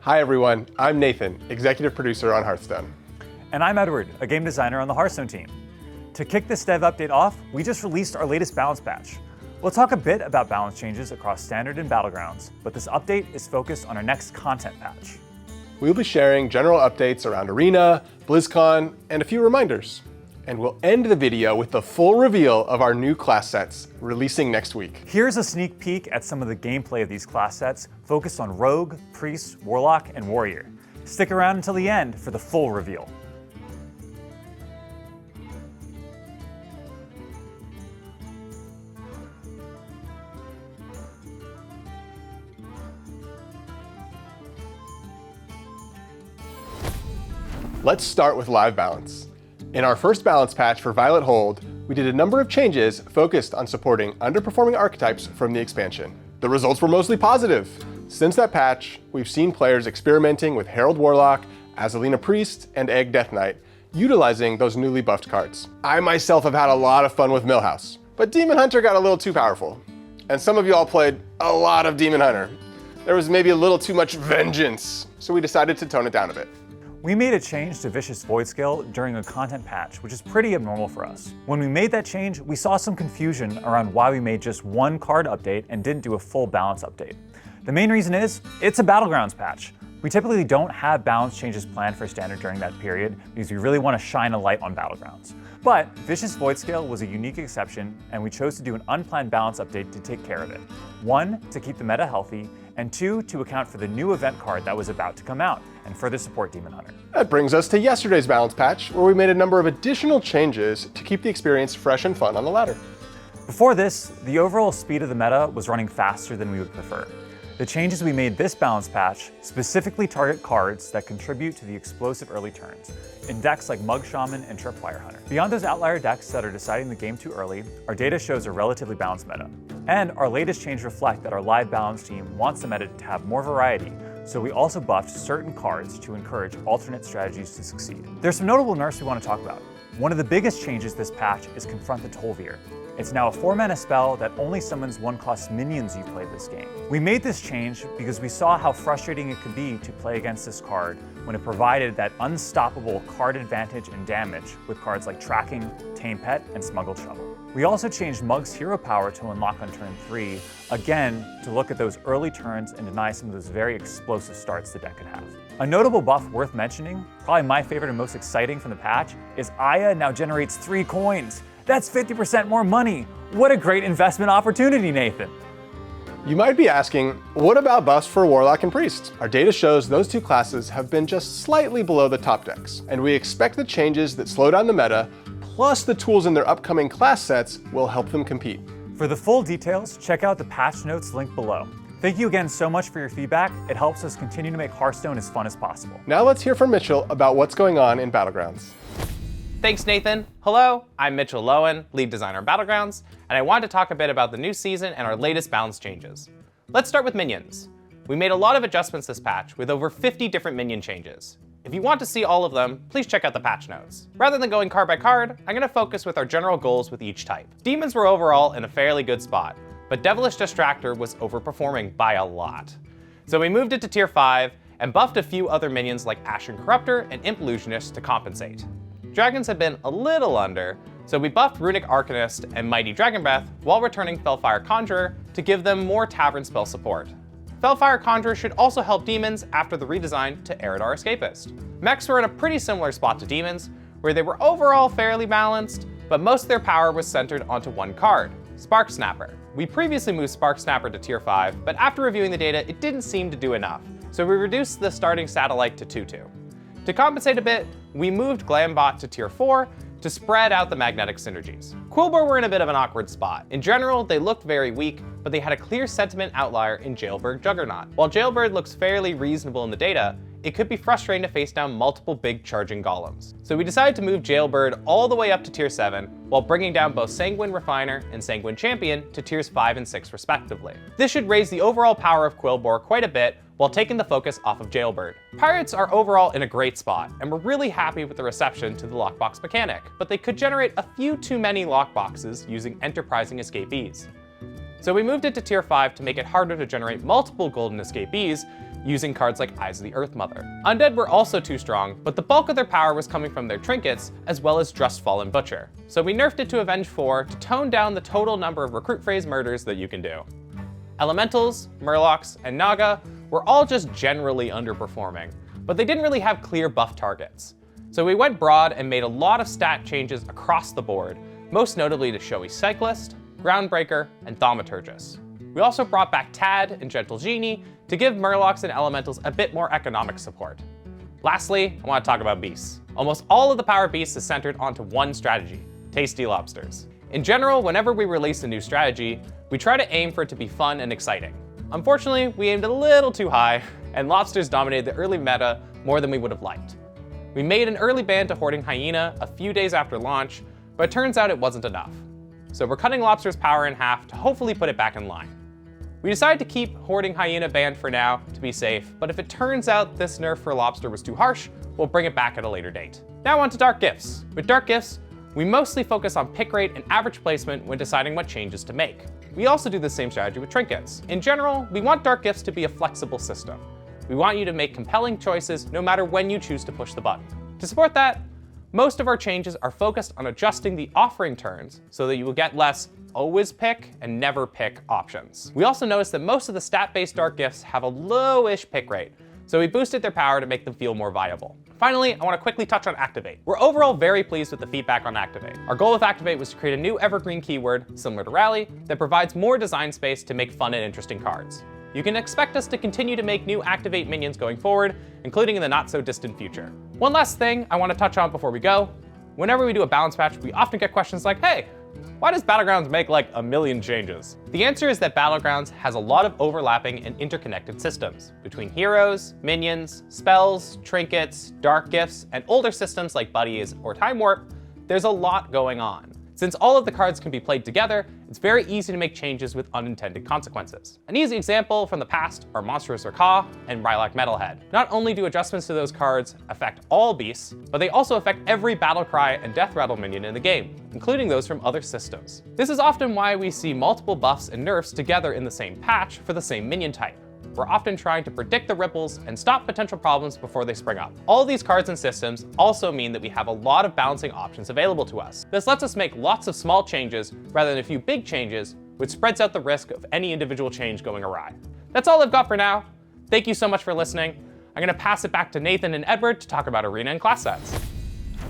Hi everyone, I'm Nathan, executive producer on Hearthstone. And I'm Edward, a game designer on the Hearthstone team. To kick this dev update off, we just released our latest balance patch. We'll talk a bit about balance changes across Standard and Battlegrounds, but this update is focused on our next content patch. We'll be sharing general updates around Arena, BlizzCon, and a few reminders. And we'll end the video with the full reveal of our new class sets, releasing next week. Here's a sneak peek at some of the gameplay of these class sets, focused on Rogue, Priest, Warlock, and Warrior. Stick around until the end for the full reveal. Let's start with live balance. In our first balance patch for Violet Hold, we did a number of changes focused on supporting underperforming archetypes from the expansion. The results were mostly positive. Since that patch, we've seen players experimenting with Herald Warlock, Azalina Priest, and Egg Death Knight, utilizing those newly buffed cards. I myself have had a lot of fun with Millhouse, but Demon Hunter got a little too powerful. And some of y'all played a lot of Demon Hunter. There was maybe a little too much vengeance, so we decided to tone it down a bit. We made a change to Vicious Void Scale during a content patch, which is pretty abnormal for us. When we made that change, we saw some confusion around why we made just one card update and didn't do a full balance update. The main reason is, it's a Battlegrounds patch. We typically don't have balance changes planned for Standard during that period because we really want to shine a light on Battlegrounds. But Vicious Void Scale was a unique exception, and we chose to do an unplanned balance update to take care of it. 1, to keep the meta healthy, and 2, to account for the new event card that was about to come out and further support Demon Hunter. That brings us to yesterday's balance patch, where we made a number of additional changes to keep the experience fresh and fun on the ladder. Before this, the overall speed of the meta was running faster than we would prefer. The changes we made this balance patch specifically target cards that contribute to the explosive early turns, in decks like Mug Shaman and Tripwire Hunter. Beyond those outlier decks that are deciding the game too early, our data shows a relatively balanced meta. And our latest change reflect that our live balance team wants the meta to have more variety, so we also buffed certain cards to encourage alternate strategies to succeed. There's some notable nerfs we want to talk about. One of the biggest changes this patch is Confront the Tol'vir. It's now a 4-mana spell that only summons 1-cost minions you've played this game. We made this change because we saw how frustrating it could be to play against this card when it provided that unstoppable card advantage and damage with cards like Tracking, Tame Pet, and Smuggled Shovel. We also changed Mug's hero power to unlock on turn 3, again to look at those early turns and deny some of those very explosive starts the deck could have. A notable buff worth mentioning, probably my favorite and most exciting from the patch, is Aya now generates 3 coins. That's 50% more money. What a great investment opportunity, Nathan. You might be asking, what about buffs for Warlock and Priest? Our data shows those two classes have been just slightly below the top decks, and we expect the changes that slow down the meta, plus the tools in their upcoming class sets, will help them compete. For the full details, check out the patch notes linked below. Thank you again so much for your feedback. It helps us continue to make Hearthstone as fun as possible. Now let's hear from Mitchell about what's going on in Battlegrounds. Thanks, Nathan. Hello, I'm Mitchell Loewen, lead designer on Battlegrounds, and I wanted to talk a bit about the new season and our latest balance changes. Let's start with minions. We made a lot of adjustments this patch with over 50 different minion changes. If you want to see all of them, please check out the patch notes. Rather than going card by card, I'm going to focus with our general goals with each type. Demons were overall in a fairly good spot, but Devilish Distractor was overperforming by a lot. So we moved it to tier 5 and buffed a few other minions like Ashen Corruptor and Imp Illusionist to compensate. Dragons have been a little under, so we buffed Runic Arcanist and Mighty Dragon Breath while returning Felfire Conjurer to give them more Tavern spell support. Felfire Conjurer should also help demons after the redesign to Eridar Escapist. Mechs were in a pretty similar spot to demons, where they were overall fairly balanced, but most of their power was centered onto one card, Spark Snapper. We previously moved Spark Snapper to tier 5, but after reviewing the data, it didn't seem to do enough, so we reduced the starting satellite to 2/2. To compensate a bit, we moved Glambot to tier 4 to spread out the magnetic synergies. Quillbore were in a bit of an awkward spot. In general, they looked very weak, but they had a clear sentiment outlier in Jailbird Juggernaut. While Jailbird looks fairly reasonable in the data, it could be frustrating to face down multiple big charging golems. So we decided to move Jailbird all the way up to tier 7, while bringing down both Sanguine Refiner and Sanguine Champion to tiers 5 and 6 respectively. This should raise the overall power of Quillbore quite a bit, while taking the focus off of Jailbird. Pirates are overall in a great spot, and we're really happy with the reception to the lockbox mechanic, but they could generate a few too many lockboxes using enterprising escapees. So we moved it to tier 5 to make it harder to generate multiple golden escapees using cards like Eyes of the Earth Mother. Undead were also too strong, but the bulk of their power was coming from their trinkets, as well as Drustfallen Butcher. So we nerfed it to Avenge 4 to tone down the total number of recruit phase murders that you can do. Elementals, Murlocs, and Naga were all just generally underperforming, but they didn't really have clear buff targets. So we went broad and made a lot of stat changes across the board, most notably to Showy Cyclist, Groundbreaker, and Thaumaturgus. We also brought back Tad and Gentle Genie to give Murlocs and Elementals a bit more economic support. Lastly, I want to talk about beasts. Almost all of the power beasts is centered onto one strategy: Tasty Lobsters. In general, whenever we release a new strategy, we try to aim for it to be fun and exciting. Unfortunately, we aimed a little too high, and lobsters dominated the early meta more than we would have liked. We made an early ban to Hoarding Hyena a few days after launch, but it turns out it wasn't enough. So we're cutting Lobster's power in half to hopefully put it back in line. We decided to keep Hoarding Hyena banned for now to be safe, but if it turns out this nerf for Lobster was too harsh, we'll bring it back at a later date. Now on to Dark Gifts. With Dark Gifts, we mostly focus on pick rate and average placement when deciding what changes to make. We also do the same strategy with trinkets. In general, we want Dark Gifts to be a flexible system. We want you to make compelling choices no matter when you choose to push the button. To support that, most of our changes are focused on adjusting the offering turns so that you will get less always pick and never pick options. We also noticed that most of the stat-based Dark Gifts have a low-ish pick rate, so we boosted their power to make them feel more viable. Finally, I want to quickly touch on Activate. We're overall very pleased with the feedback on Activate. Our goal with Activate was to create a new evergreen keyword, similar to Rally, that provides more design space to make fun and interesting cards. You can expect us to continue to make new Activate minions going forward, including in the not-so-distant future. One last thing I want to touch on before we go. Whenever we do a balance patch, we often get questions like, hey, why does Battlegrounds make like a million changes? The answer is that Battlegrounds has a lot of overlapping and interconnected systems between heroes, minions, spells, trinkets, dark gifts, and older systems like buddies or time warp. There's a lot going on. Since all of the cards can be played together, it's very easy to make changes with unintended consequences. An easy example from the past are Monstrous Rakaa and Rylak Metalhead. Not only do adjustments to those cards affect all beasts, but they also affect every Battlecry and Death Rattle minion in the game, including those from other systems. This is often why we see multiple buffs and nerfs together in the same patch for the same minion type. We're often trying to predict the ripples and stop potential problems before they spring up. All these cards and systems also mean that we have a lot of balancing options available to us. This lets us make lots of small changes rather than a few big changes, which spreads out the risk of any individual change going awry. That's all I've got for now. Thank you so much for listening. I'm going to pass it back to Nathan and Edward to talk about arena and class sets.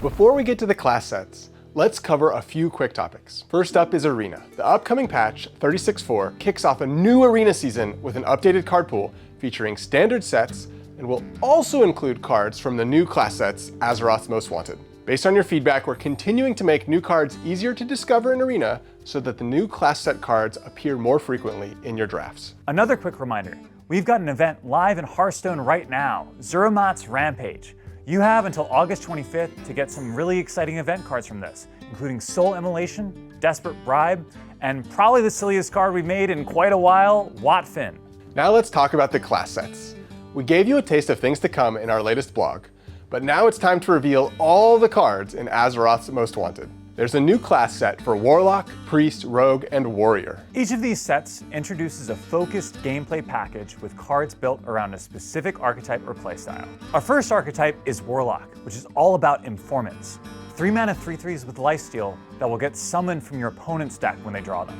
Before we get to the class sets, let's cover a few quick topics. First up is Arena. The upcoming patch, 36.4, kicks off a new Arena season with an updated card pool featuring standard sets and will also include cards from the new class sets, Azeroth's Most Wanted. Based on your feedback, we're continuing to make new cards easier to discover in Arena so that the new class set cards appear more frequently in your drafts. Another quick reminder, we've got an event live in Hearthstone right now, Zuramat's Rampage. You have until August 25th to get some really exciting event cards from this, including Soul Immolation, Desperate Bribe, and probably the silliest card we've made in quite a while, Watfin. Now let's talk about the class sets. We gave you a taste of things to come in our latest blog, but now it's time to reveal all the cards in Azeroth's Most Wanted. There's a new class set for Warlock, Priest, Rogue, and Warrior. Each of these sets introduces a focused gameplay package with cards built around a specific archetype or playstyle. Our first archetype is Warlock, which is all about informants. 3 mana 3/3s with lifesteal that will get summoned from your opponent's deck when they draw them.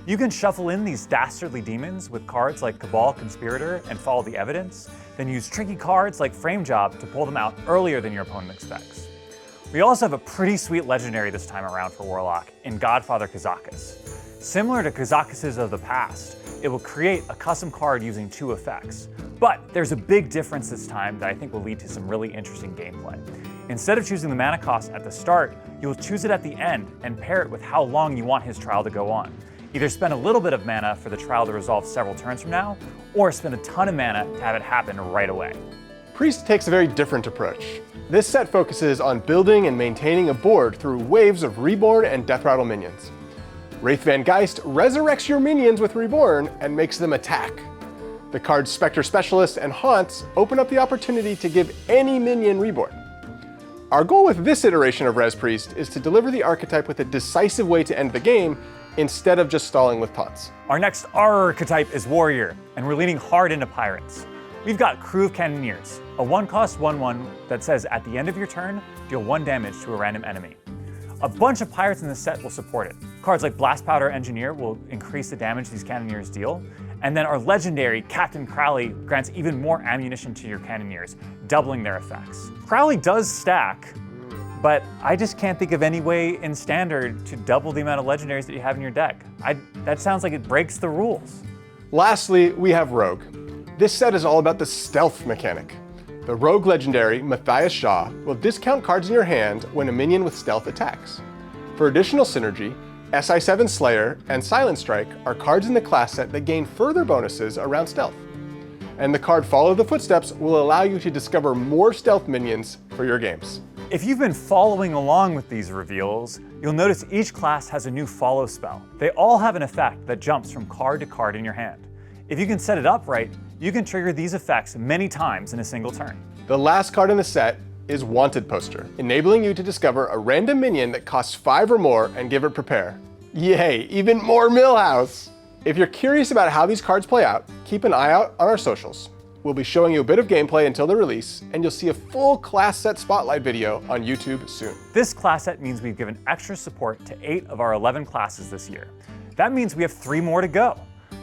You can shuffle in these dastardly demons with cards like Cabal Conspirator and Follow the Evidence, then use tricky cards like Frame Job to pull them out earlier than your opponent expects. We also have a pretty sweet legendary this time around for Warlock in Godfather Kazakus. Similar to Kazakuses of the past, it will create a custom card using 2 effects. But there's a big difference this time that I think will lead to some really interesting gameplay. Instead of choosing the mana cost at the start, you'll choose it at the end and pair it with how long you want his trial to go on. Either spend a little bit of mana for the trial to resolve several turns from now, or spend a ton of mana to have it happen right away. Priest takes a very different approach. This set focuses on building and maintaining a board through waves of Reborn and Death Rattle minions. Wraith Van Geist resurrects your minions with Reborn and makes them attack. The cards Spectre Specialist and Haunts open up the opportunity to give any minion Reborn. Our goal with this iteration of Res Priest is to deliver the archetype with a decisive way to end the game instead of just stalling with taunts. Our next archetype is Warrior, and we're leaning hard into Pirates. We've got Crew of Cannoneers, a 1-cost 1/1 that says at the end of your turn, deal 1 damage to a random enemy. A bunch of pirates in this set will support it. Cards like Blast Powder Engineer will increase the damage these Cannoneers deal, and then our legendary Captain Crowley grants even more ammunition to your Cannoneers, doubling their effects. Crowley does stack, but I just can't think of any way in Standard to double the amount of legendaries that you have in your deck. That sounds like it breaks the rules. Lastly, we have Rogue. This set is all about the stealth mechanic. The Rogue legendary, Matthias Shaw, will discount cards in your hand when a minion with stealth attacks. For additional synergy, SI7 Slayer and Silent Strike are cards in the class set that gain further bonuses around stealth. And the card Follow the Footsteps will allow you to discover more stealth minions for your games. If you've been following along with these reveals, you'll notice each class has a new follow spell. They all have an effect that jumps from card to card in your hand. If you can set it up right, you can trigger these effects many times in a single turn. The last card in the set is Wanted Poster, enabling you to discover a random minion that costs 5 or more and give it Prepare. Yay, even more Millhouse! If you're curious about how these cards play out, keep an eye out on our socials. We'll be showing you a bit of gameplay until the release, and you'll see a full class set spotlight video on YouTube soon. This class set means we've given extra support to 8 of our 11 classes this year. That means we have 3 more to go.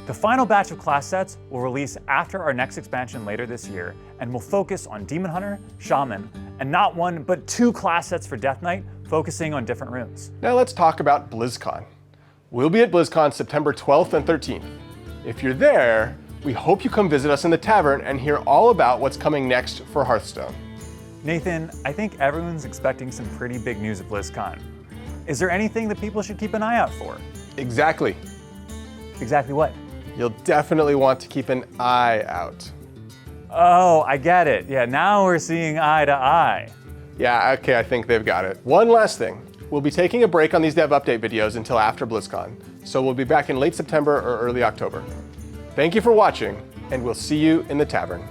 The final batch of class sets will release after our next expansion later this year, and will focus on Demon Hunter, Shaman, and not 1 but 2 class sets for Death Knight, focusing on different runes. Now let's talk about BlizzCon. We'll be at BlizzCon September 12th and 13th. If you're there, we hope you come visit us in the tavern and hear all about what's coming next for Hearthstone. Nathan, I think everyone's expecting some pretty big news at BlizzCon. Is there anything that people should keep an eye out for? Exactly. Exactly what? You'll definitely want to keep an eye out. Oh, I get it. Yeah, now we're seeing eye to eye. Yeah, okay, I think they've got it. One last thing. We'll be taking a break on these dev update videos until after BlizzCon, so we'll be back in late September or early October. Thank you for watching, and we'll see you in the tavern.